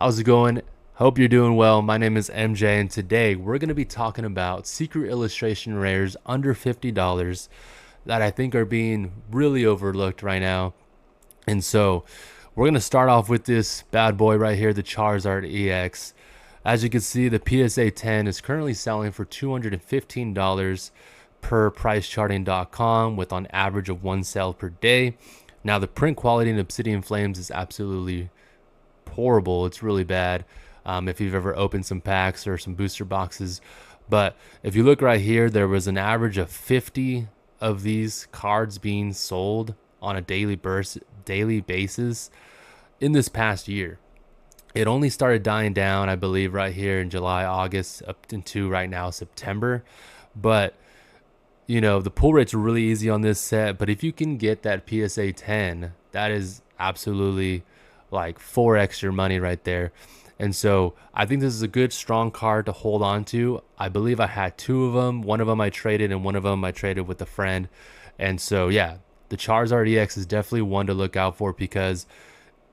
How's it going? Hope you're doing well. My name is MJ, and today we're going to be talking about secret illustration rares under $50 that I think are being really overlooked right now. And so we're going to start off with this bad boy right here, the Charizard EX. As you can see, the PSA 10 is currently selling for $215 per pricecharting.com with on average of one sale per day. Now, the print quality in Obsidian Flames is absolutely horrible. It's really bad if you've ever opened some packs or some booster boxes. But if you look right here, there was an average of 50 of these cards being sold on a daily basis in this past year. It only started dying down, I believe, right here in July, August, up into right now September. But you know, the pull rates are really easy on this set, but if you can get that PSA 10, that is absolutely like 4x your money right there. And so I think this is a good, strong card to hold on to. I believe I had two of them. One of them I traded, and one of them I traded with a friend. And so, yeah, the Charizard EX is definitely one to look out for because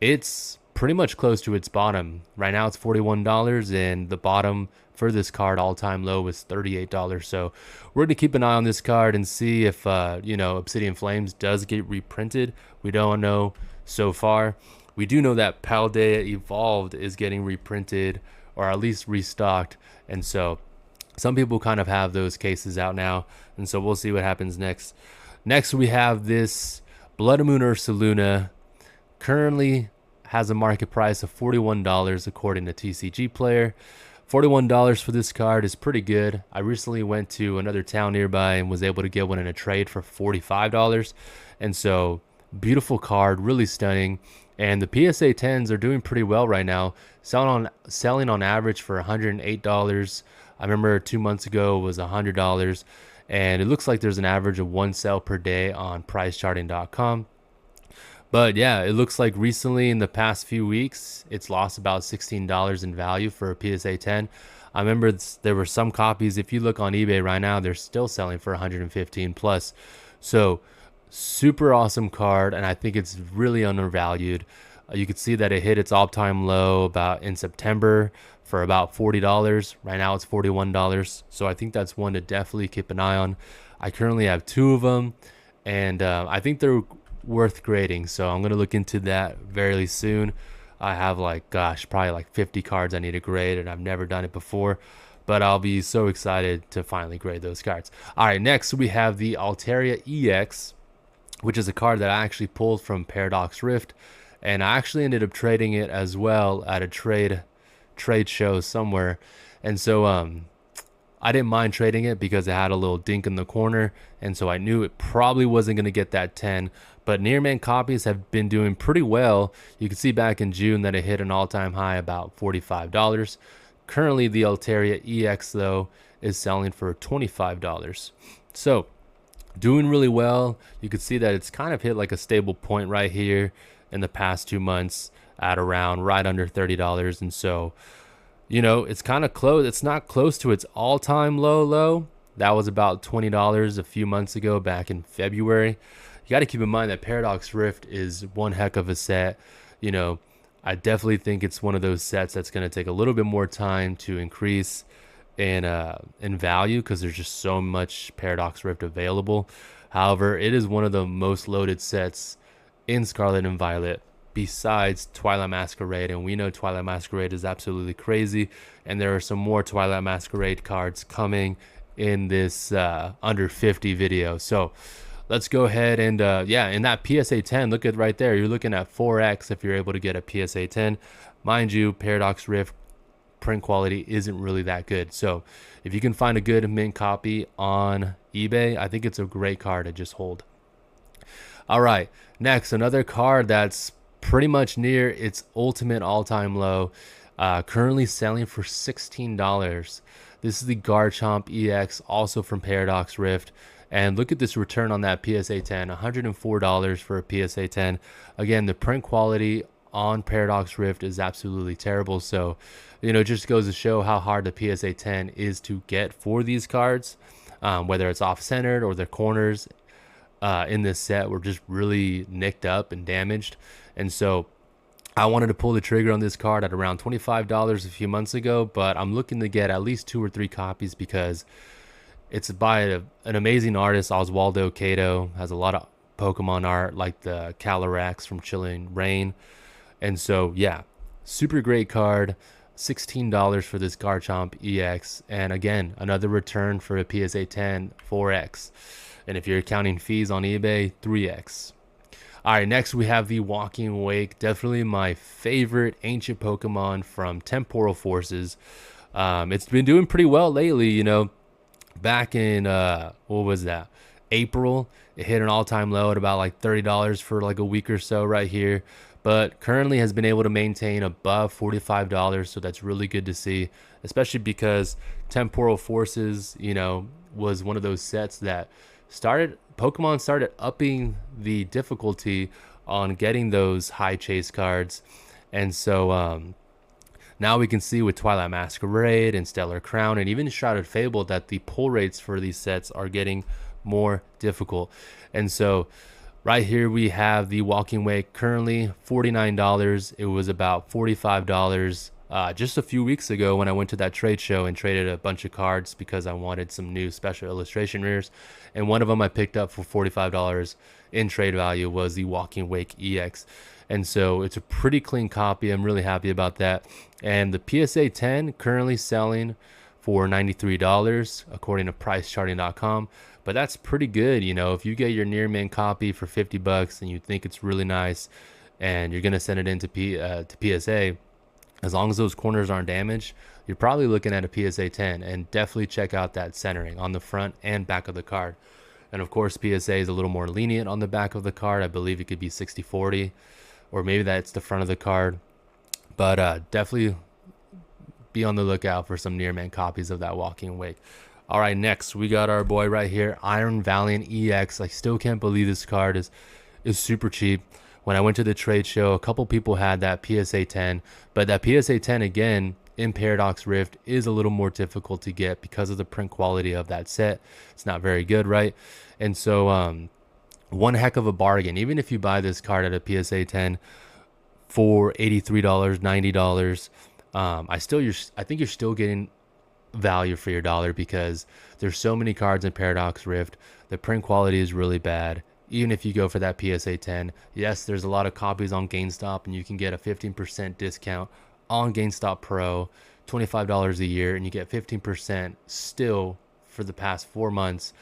it's pretty much close to its bottom. Right now it's $41, and the bottom for this card all-time low was $38. So we're going to keep an eye on this card and see if, Obsidian Flames does get reprinted. We don't know so far. We do know that Paldea Evolved is getting reprinted or at least restocked. And so some people kind of have those cases out now. And so we'll see what happens next. Next, we have this Blood Moon Ursaluna. Currently has a market price of $41 according to TCG Player. $41 for this card is pretty good. I recently went to another town nearby and was able to get one in a trade for $45. And so beautiful card, really stunning. And the PSA 10s are doing pretty well right now, selling on average for $108. I remember 2 months ago was $100, and it looks like there's an average of one sale per day on pricecharting.com. But yeah, it looks like recently in the past few weeks, it's lost about $16 in value for a PSA 10. I remember there were some copies, if you look on eBay right now, they're still selling for 115 plus. So super awesome card, and I think it's really undervalued. You could see that it hit its all-time low about in September for about $40. Right now it's $41. So I think that's one to definitely keep an eye on. I currently have two of them, and I think they're worth grading, so I'm gonna look into that very soon. I have probably like 50 cards I need to grade, and I've never done it before, but I'll be so excited to finally grade those cards. All right, next we have the Altaria EX, which is a card that I actually pulled from Paradox Rift, and I actually ended up trading it as well at a trade show somewhere. And so I didn't mind trading it because it had a little dink in the corner, and so I knew it probably wasn't going to get that 10. But near man copies have been doing pretty well. You can see back in June that it hit an all-time high about $45. Currently, the Altaria EX, though, is selling for $25. So doing really well. You can see that it's kind of hit like a stable point right here in the past 2 months at around right under $30. And so, you know, it's kind of close. It's not close to its all-time low. That was about $20 a few months ago back in February. You got to keep in mind that Paradox Rift is one heck of a set. You know, I definitely think it's one of those sets that's going to take a little bit more time to increase in value because there's just so much Paradox Rift available. However, it is one of the most loaded sets in Scarlet and Violet besides Twilight Masquerade, and we know Twilight Masquerade is absolutely crazy, and there are some more Twilight Masquerade cards coming in this under 50 video. So let's go ahead and in that PSA 10, look at right there, you're looking at 4x if you're able to get a PSA 10. Mind you, Paradox Rift print quality isn't really that good, so if you can find a good mint copy on eBay, I think it's a great card to just hold. All right, next, another card that's pretty much near its ultimate all-time low, currently selling for $16. This is the Garchomp EX, also from Paradox Rift. And look at this return on that PSA 10, $104 for a PSA 10. Again, the print quality on Paradox Rift is absolutely terrible. So, you know, it just goes to show how hard the PSA 10 is to get for these cards, whether it's off-centered or their corners in this set were just really nicked up and damaged. And so I wanted to pull the trigger on this card at around $25 a few months ago, but I'm looking to get at least 2 or 3 copies because it's by an amazing artist. Oswaldo Cato has a lot of Pokemon art like the Calyrex from Chilling Reign. And so, yeah, super great card. $16 for this Garchomp EX. And again, another return for a PSA 10 4X. And if you're counting fees on eBay, 3X. All right, next we have the Walking Wake. Definitely my favorite ancient Pokemon from Temporal Forces. It's been doing pretty well lately, you know. Back in, what was that? April, it hit an all-time low at about like $30 for like a week or so right here. But currently has been able to maintain above $45. So that's really good to see, especially because Temporal Forces, you know, was one of those sets that Pokemon started upping the difficulty on getting those high chase cards. And so now we can see with Twilight Masquerade and Stellar Crown and even Shrouded Fable that the pull rates for these sets are getting more difficult. And so right here we have the Walking Wake, currently $49. It was about $45 just a few weeks ago when I went to that trade show and traded a bunch of cards because I wanted some new special illustration rares. And one of them I picked up for $45 in trade value was the Walking Wake EX. And so it's a pretty clean copy. I'm really happy about that. And the PSA 10 currently selling for $93 according to pricecharting.com. But that's pretty good, you know. If you get your near mint copy for $50 and you think it's really nice and you're going to send it into PSA, as long as those corners aren't damaged, you're probably looking at a PSA 10. And definitely check out that centering on the front and back of the card. And of course, PSA is a little more lenient on the back of the card. I believe it could be 60-40, or maybe that's the front of the card. But definitely be on the lookout for some near mint copies of that Walking Wake. All right, next we got our boy right here, Iron Valiant EX. I still can't believe this card is super cheap. When I went to the trade show, a couple people had that PSA 10, but that PSA 10 again in Paradox Rift is a little more difficult to get because of the print quality of that set. It's not very good, right? And so one heck of a bargain. Even if you buy this card at a PSA 10 for $83, $90, I think you're still getting value for your dollar because there's so many cards in Paradox Rift. The print quality is really bad. Even if you go for that PSA 10, yes, there's a lot of copies on GameStop and you can get a 15% discount on GameStop Pro, $25 a year, and you get 15% still for the past 4 months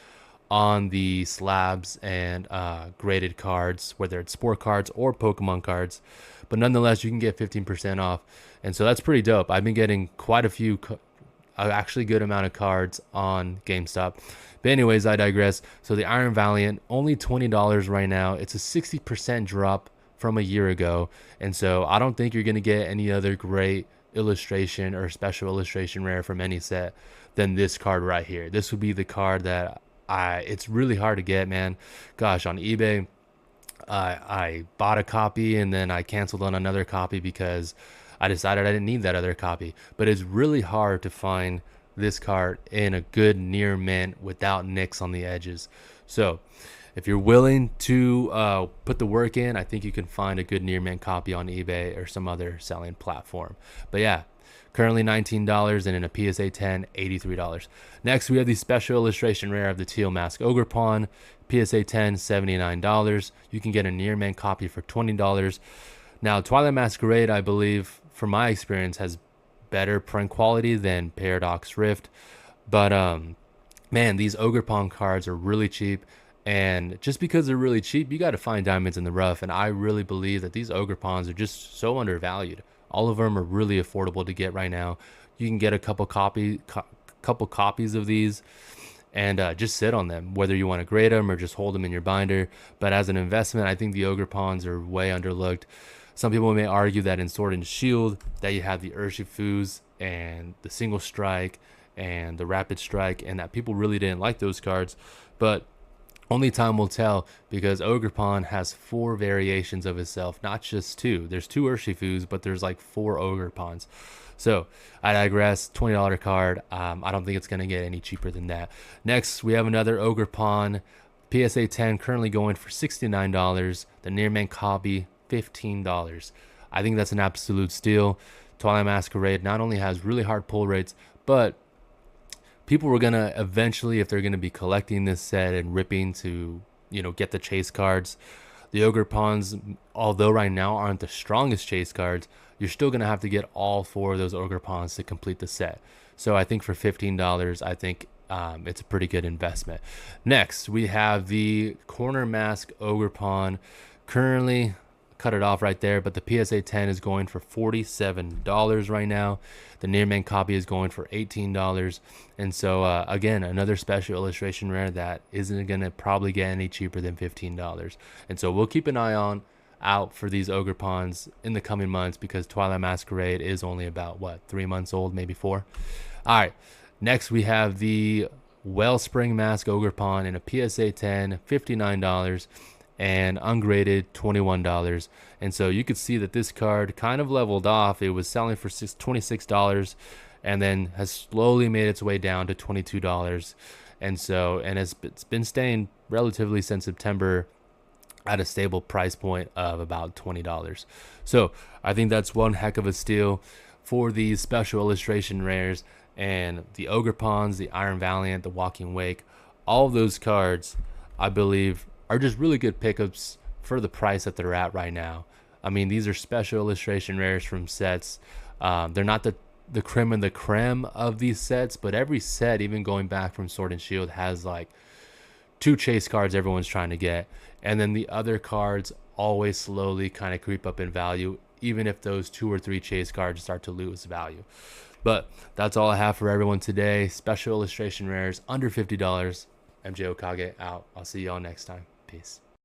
on the slabs and graded cards, whether it's sport cards or Pokemon cards. But nonetheless, you can get 15% off. And so that's pretty dope. I've been getting quite a few, actually good amount of cards on GameStop. But anyways, I digress. So the Iron Valiant, only $20 right now. It's a 60% drop from a year ago. And so I don't think you're going to get any other great illustration or special illustration rare from any set than this card right here. This would be the card that it's really hard to get, man. Gosh, on eBay, I bought a copy and then I canceled on another copy because I decided I didn't need that other copy. But it's really hard to find this card in a good near mint without nicks on the edges. So if you're willing to put the work in, I think you can find a good near mint copy on eBay or some other selling platform. But yeah, currently $19, and in a PSA 10, $83. Next, we have the special illustration rare of the Teal Mask Ogerpon, PSA 10, $79. You can get a near mint copy for $20. Now, Twilight Masquerade, I believe, from my experience, has better print quality than Paradox Rift. But man, these Ogerpon cards are really cheap. And just because they're really cheap, you got to find diamonds in the rough. And I really believe that these Ogerpons are just so undervalued. All of them are really affordable to get right now. You can get a couple copies of these and just sit on them, whether you want to grade them or just hold them in your binder. But as an investment, I think the Ogerpons are way underlooked. Some people may argue that in Sword and Shield that you have the Urshifus and the Single Strike and the Rapid Strike, and that people really didn't like those cards. But only time will tell, because Ogerpon has 4 variations of itself, not just 2. There's 2 Urshifus, but there's like 4 Ogerpons. So I digress. $20 card. I don't think it's going to get any cheaper than that. Next, we have another Ogerpon, PSA 10, currently going for $69. The near mint copy, $15. I think that's an absolute steal. Twilight Masquerade not only has really hard pull rates, but people were gonna eventually, if they're gonna be collecting this set and ripping to, get the chase cards, the Ogre Pawns, although right now aren't the strongest chase cards, you're still gonna have to get all four of those Ogre Pawns to complete the set. So I think for $15, I think it's a pretty good investment. Next, we have the Corner Mask Ogre Pawn. Currently, cut it off right there, but the PSA 10 is going for $47 right now. The Nearman copy is going for $18. And so, again, another special illustration rare that isn't going to probably get any cheaper than $15. And so we'll keep an eye out for these Ogre Pawns in the coming months, because Twilight Masquerade is only about, 3 months old, maybe 4. All right, next we have the Wellspring Mask Ogre Pawn in a PSA 10, $59, and ungraded $21. And so you could see that this card kind of leveled off. It was selling for $26 and then has slowly made its way down to $22. And so, and it's been staying relatively since September at a stable price point of about $20. So I think that's one heck of a steal for these special illustration rares. And the Ogre Pawns, the Iron Valiant, the Walking Wake, all of those cards, I believe, are just really good pickups for the price that they're at right now. I mean, these are special illustration rares from sets. They're not the creme and the creme of these sets, but every set, even going back from Sword and Shield, has like 2 chase cards everyone's trying to get. And then the other cards always slowly kind of creep up in value, even if those 2 or 3 chase cards start to lose value. But that's all I have for everyone today. Special illustration rares under $50. MJ Okage out. I'll see y'all next time. Peace.